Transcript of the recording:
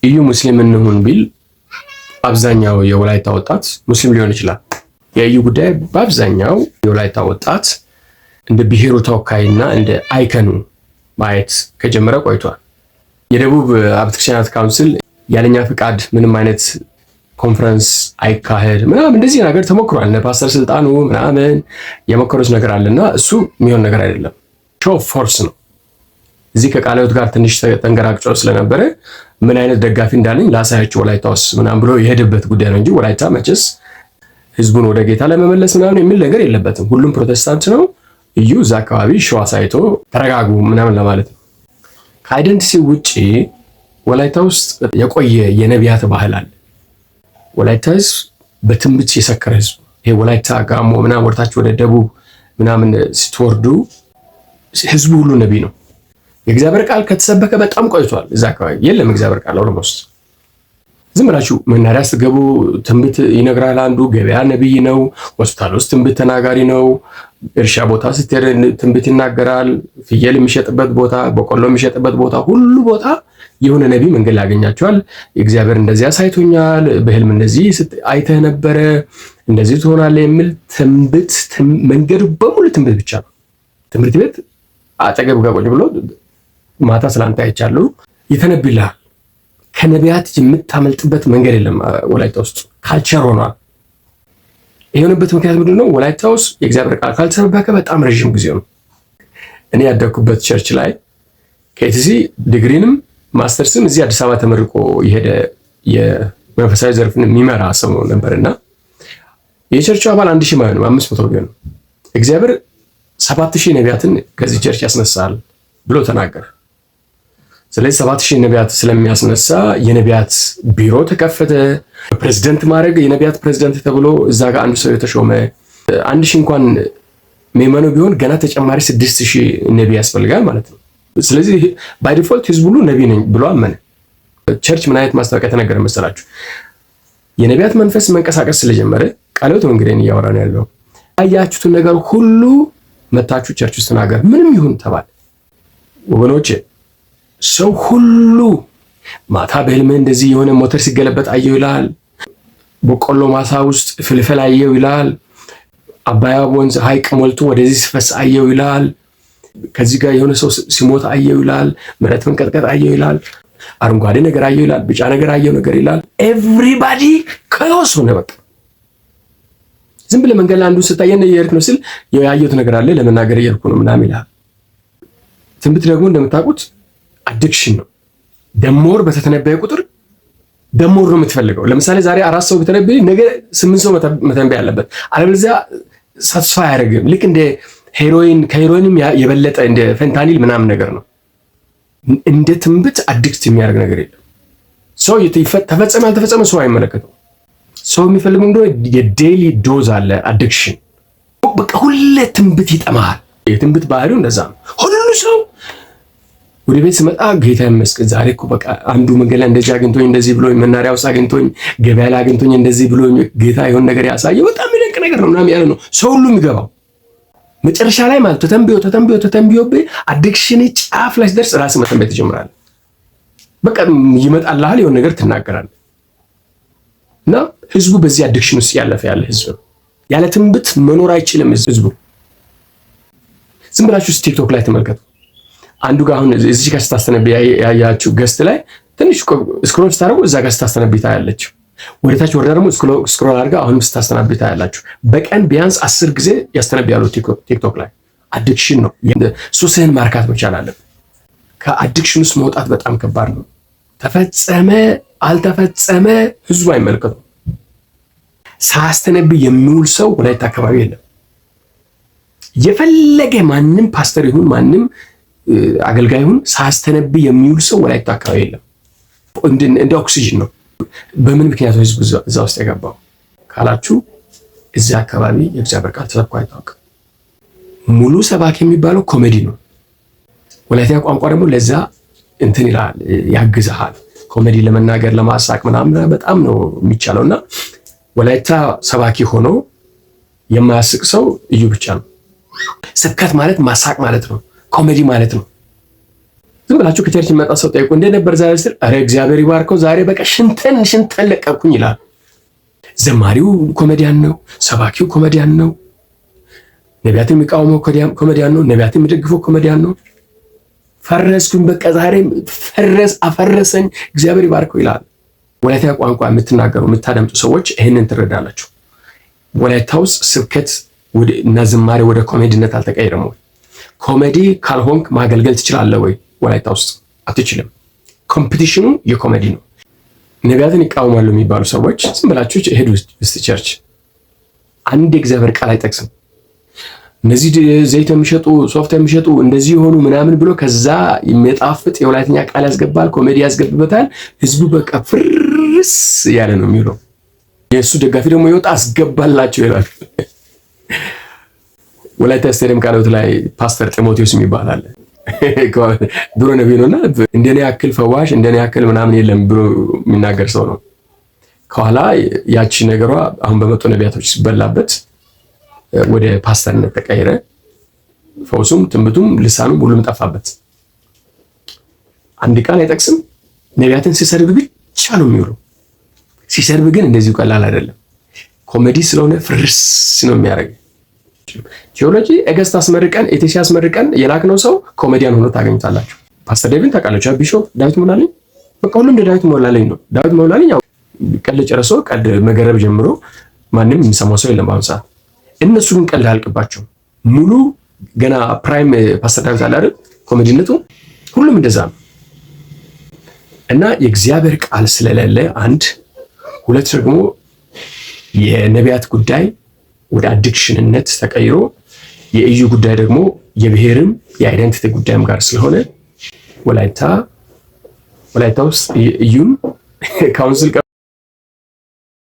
እዩ ሙስሊም እንሁን ቢል አብዛኛው የወላይታ ወጣት ሙስሊም ሊሆን ይችላል። የእዩ ጉዳይ በአብዛኛው የወላይታ ወጣት እንደ ብሔሩ ተወካይና እንደ አይከኑ ማየት ከጀመረ ቆይቷል። የደቡብ አብያተ ክርስቲያናት ካውንስል ያለኛ ፍቃድ ምንም አይነት ኮንፈረንስ አይካሄድ ምናምን እንደዚህ ነገር ተሞክሯል። እነ ፓስተር ስልጣኑ ምናምን የመከሩት ነገር አለና እሱ የሚሆን ነገር አይደለም። ሾው ፎርስ ነው። እዚህ ከቃለ ሕይወት ጋር ትንሽ ተንገራግጮ ስለነበረ ምን አይነት ደጋፊ እንዳለኝ ላሳያችሁ ወላይታ ውስጥ ምናምን ብሎ የሄደበት ጉዳይ ነው እንጂ ወላይታ መቼስ ህዝቡን ወደ ጌታ ለመመለስ ምናምን የሚል ነገር የለበትም። ሁሉም ፕሮቴስታንት ነው። እዩ እዛ አካባቢ ሸዋ ሳይቶ ተረጋጉ ምናምን ለማለት ነው። ከአይደንቲቲ ውጪ ወላይታ ውስጥ የቆየ የነቢያት ባህል አለ። ወላይታ ህዝብ በትንቢት የሰከረ ህዝብ። ይሄ ወላይታ ጋሞ ምናምን ወርታችሁ ወደ ደቡብ ምናምን ስትወርዱ ህዝቡ ሁሉ ነቢ ነው። የእግዚአብሔር ቃል ከተሰበከ በጣም ቆይቷል። እዛ አካባቢ የለም እግዚአብሔር ቃል ኦልሞስት። ዝም ብላችሁ መናሪያ ስትገቡ ትንቢት ይነግራል አንዱ። ገበያ ነቢይ ነው። ሆስፒታል ውስጥ ትንቢት ተናጋሪ ነው። እርሻ ቦታ ስትሄድ ትንቢት ይናገራል። ፍየል የሚሸጥበት ቦታ፣ በቆሎ የሚሸጥበት ቦታ፣ ሁሉ ቦታ የሆነ ነቢይ መንገድ ላይ ያገኛቸዋል። እግዚአብሔር እንደዚህ አሳይቶኛል፣ በህልም እንደዚህ አይተህ ነበረ፣ እንደዚህ ትሆናለህ የሚል ትንቢት። መንገዱ በሙሉ ትንቢት ብቻ ነው። ትምህርት ቤት አጠገብ ጋር ቁጭ ብሎ ማታ ስላንተ አይቻለሁ ይተነብይልሃል። ከነቢያት የምታመልጥበት መንገድ የለም። ወላይታ ውስጥ ካልቸር ሆኗል። የሆነበት ምክንያት ምንድን ነው? ወላይታ ውስጥ የእግዚአብሔር ቃል ካልተሰበከ በጣም ረዥም ጊዜ ነው። እኔ ያደግኩበት ቸርች ላይ ከኢቲሲ ዲግሪንም ማስተርስም እዚህ አዲስ አበባ ተመርቆ የሄደ የመንፈሳዊ ዘርፍን የሚመራ ሰው ነበርና የቸርቹ አባል 1000 ማለት ነው 500 ቢሆን ነው። እግዚአብሔር 7000 ነቢያትን ከዚህ ቸርች ያስነሳል ብሎ ተናገረ። ስለዚህ 7000 ነቢያት ስለሚያስነሳ የነቢያት ቢሮ ተከፈተ። ፕሬዝዳንት ማድረግ የነቢያት ፕሬዝዳንት ተብሎ እዛ ጋር አንዱ ሰው የተሾመ 1000 እንኳን ሜመኑ ቢሆን ገና ተጨማሪ 6000 ነቢይ ያስፈልጋል ማለት ነው። ስለዚህ ባይ ዲፎልት ህዝቡ ሁሉ ነቢይ ነኝ ብሎ አመነ። ቸርች ምን አይነት ማስታወቂያ ተነገረ መሰላችሁ? የነቢያት መንፈስ መንቀሳቀስ ስለጀመረ ቃለ ሕይወት ነው እንግዲህ እያወራን ያለው። ያያችሁትን ነገር ሁሉ መታችሁ ቸርች ውስጥ ተናገር ምንም ይሁን ተባለ። ወገኖቼ ሰው ሁሉ ማታ በህልም እንደዚህ የሆነ ሞተር ሲገለበጥ አየው ይላል። በቆሎ ማሳ ውስጥ ፍልፍል አየው ይላል። አባያ ወንዝ ሐይቅ ሞልቶ ወደዚህ ሲፈስ አየው ይላል። ከዚህ ጋር የሆነ ሰው ሲሞት አየው ይላል። መሬት መንቀጥቀጥ አየው ይላል። አረንጓዴ ነገር አየው ይላል። ቢጫ ነገር አየው ነገር ይላል። ኤቭሪባዲ ከዮስ ሆነ በቃ። ዝም ብለህ መንገድ ላይ አንዱ ስታየን እየሄድክ ነው ሲል ያየሁት ነገር አለ ለመናገር እየሄድኩ ነው ምናምን ይላል። ትንቢት ደግሞ እንደምታውቁት አዲክሽን ነው። ደሞር በተተነበየ ቁጥር ደሞር ነው የምትፈልገው። ለምሳሌ ዛሬ 4 ሰው ቢተነበይ ነገ 8 ሰው መተንበይ አለበት። አለበለዚያ ሳትስፋይ አያደርግም። ልክ እንደ ሄሮይን ከሄሮይንም የበለጠ እንደ ፌንታኒል ምናምን ነገር ነው። እንደ ትንቢት አዲክት የሚያደርግ ነገር የለም። ሰው ተፈጸመ አልተፈጸመ ሰው አይመለከተው። ሰው የሚፈልገው እንደው የዴይሊ ዶዝ አለ አዲክሽን። በቃ ሁሌ ትንቢት ይጠማሃል። የትንቢት ባህሪው እንደዛ ነው። ሁሉ ሰው ወደ ቤት ስመጣ ጌታ ይመስገን ዛሬ እኮ በቃ አንዱ መንገድ ላይ እንደዚህ አግኝቶኝ እንደዚህ ብሎኝ፣ መናሪያ ውስጥ አግኝቶኝ፣ ገበያ ላይ አግኝቶኝ እንደዚህ ብሎኝ ጌታ የሆነ ነገር ያሳየው በጣም የሚደንቅ ነገር ነው ምናምን ያለ ነው ሰው ሁሉ የሚገባው። መጨረሻ ላይ ማለት ተተንብዮ አዲክሽን ጫፍ ላይ ሲደርስ ራስ መተንበይ ትጀምራለህ። በቃ ይመጣልሃል የሆነ ነገር ትናገራለህ። እና ህዝቡ በዚህ አዲክሽን ውስጥ ያለፈ ያለ ህዝብ ነው። ያለ ትንቢት መኖር አይችልም ህዝቡ። ዝም ብላችሁ ቲክቶክ ላይ ተመልከቱ። አንዱ ጋር አሁን እዚህ ጋር ስታስተነብይ ያያችሁ ገስት ላይ ትንሽ ስክሮል ስታደርጉ እዛ ጋር ስታስተነብይ ታያላችሁ። ወደታች ወርዳ ደግሞ ስክሮል አድርጋ አሁንም ስታስተነብይ ታያላችሁ። በቀን ቢያንስ 10 ጊዜ ያስተነብያሉ ቲክቶክ ላይ። አዲክሽን ነው። ሱስህን ማርካት መቻል አለብህ። ከአዲክሽን ውስጥ መውጣት በጣም ከባድ ነው። ተፈጸመ አልተፈጸመ ህዝቡ አይመለከቱም። ሳያስተነብይ የሚውል ሰው ወላይታ አካባቢ የለም። የፈለገ ማንም ፓስተር ይሁን ማንም አገልጋይ ይሁን ሳያስተነብይ የሚውል ሰው ወላይታ አካባቢ የለም። እንደ ኦክሲጅን ነው። በምን ምክንያት ህዝቡ እዛ ውስጥ የገባው ካላችሁ እዚህ አካባቢ የእግዚአብሔር ቃል ተሰብኮ አይታወቅም። ሙሉ ሰባኪ የሚባለው ኮሜዲ ነው። ወላይታ ቋንቋ ደግሞ ለዛ እንትን ይላል ያግዛሃል። ኮሜዲ ለመናገር ለማሳቅ ምናምን በጣም ነው የሚቻለውና ወላይታ ሰባኪ ሆኖ የማያስቅ ሰው እዩ ብቻ ነው። ስብከት ማለት ማሳቅ ማለት ነው። ኮሜዲ ማለት ነው። ዝም ብላችሁ ከቸርች የሚመጣ ሰው ጠይቁ እንደነበር ዛሬ ስል አረ እግዚአብሔር ይባርከው ዛሬ በቃ ሽንተን ለቀኩኝ ይላል። ዘማሪው ኮሜዲያን ነው፣ ሰባኪው ኮሜዲያን ነው፣ ነቢያትን የሚቃወመው ኮሜዲያን ነው፣ ነቢያትን የሚደግፈው ኮሜዲያን ነው። ፈረስኩኝ በቃ ዛሬ አፈረሰኝ እግዚአብሔር ይባርከው ይላል። ወላይታ ቋንቋ የምትናገሩ የምታደምጡ ሰዎች ይህንን ትረዳላችሁ። ወላይታ ውስጥ ስብከት እና ዝማሬ ወደ ኮሜዲነት አልተቀየረም ወይ? ኮሜዲ ካልሆንክ ማገልገል ትችላለህ ወይ? ወላይታ ውስጥ አትችልም። ኮምፒቲሽኑ የኮሜዲ ነው። ነቢያትን ይቃወማሉ የሚባሉ ሰዎች ዝም ብላችሁ ሄዱ እስቲ ቸርች፣ አንድ የእግዚአብሔር ቃል አይጠቅስም። እነዚህ ዘይት የሚሸጡ ሶፍት የሚሸጡ እንደዚህ የሆኑ ምናምን ብሎ ከዛ የሚጣፍጥ የወላይተኛ ቃል ያስገባል፣ ኮሜዲ ያስገብበታል። ህዝቡ በቃ ፍርስ ያለ ነው የሚውለው። የእሱ ደጋፊ ደግሞ ይወጣ አስገባላቸው ይላል። ወላይታ ስቴዲየም ቃሎት ላይ ፓስተር ጢሞቴዎስ የሚባል አለ። ድሮ ነብይ ነውና እንደኔ ያክል ፈዋሽ እንደኔ ያክል ምናምን የለም ብሎ የሚናገር ሰው ነው። ከኋላ ያቺ ነገሯ አሁን በመጡ ነቢያቶች ሲበላበት ወደ ፓስተርነት ተቀየረ። ፈውሱም ትንብቱም ልሳኑም ሁሉም ጠፋበት። አንድ ቃል አይጠቅስም። ነቢያትን ሲሰርብ ብቻ ነው የሚውለው። ሲሰርብ ግን እንደዚሁ ቀላል አይደለም። ኮሜዲ ስለሆነ ፍርስ ነው የሚያደርግ። ቴዎሎጂ ኤገስት አስመርቀን ኤቲሲ አስመርቀን የላክነው ሰው ኮሜዲያን ሆኖ ታገኙታላችሁ። ፓስተር ዴቪን ታውቃላችሁ። ቢሾፕ ዳዊት ሞላልኝ በቃ ሁሉም እንደ ዳዊት ሞላልኝ ነው። ዳዊት ሞላልኝ ያው ቀልድ ጨርሶ ቀልድ መገረብ ጀምሮ ማንም የሚሰማው ሰው የለም በአሁኑ ሰዓት። እነሱ ግን ቀልድ አያልቅባቸውም። ሙሉ ገና ፕራይም ፓስተር ዳዊት አለ አይደል? ኮሜዲነቱ ሁሉም እንደዛ ነው። እና የእግዚአብሔር ቃል ስለሌለ አንድ ሁለት ደግሞ የነቢያት ጉዳይ ወደ አዲክሽንነት ተቀይሮ የኢዩ ጉዳይ ደግሞ የብሔርም የአይደንቲቲ ጉዳይም ጋር ስለሆነ ወላይታ ውስጥ ኢዩን ካውንስል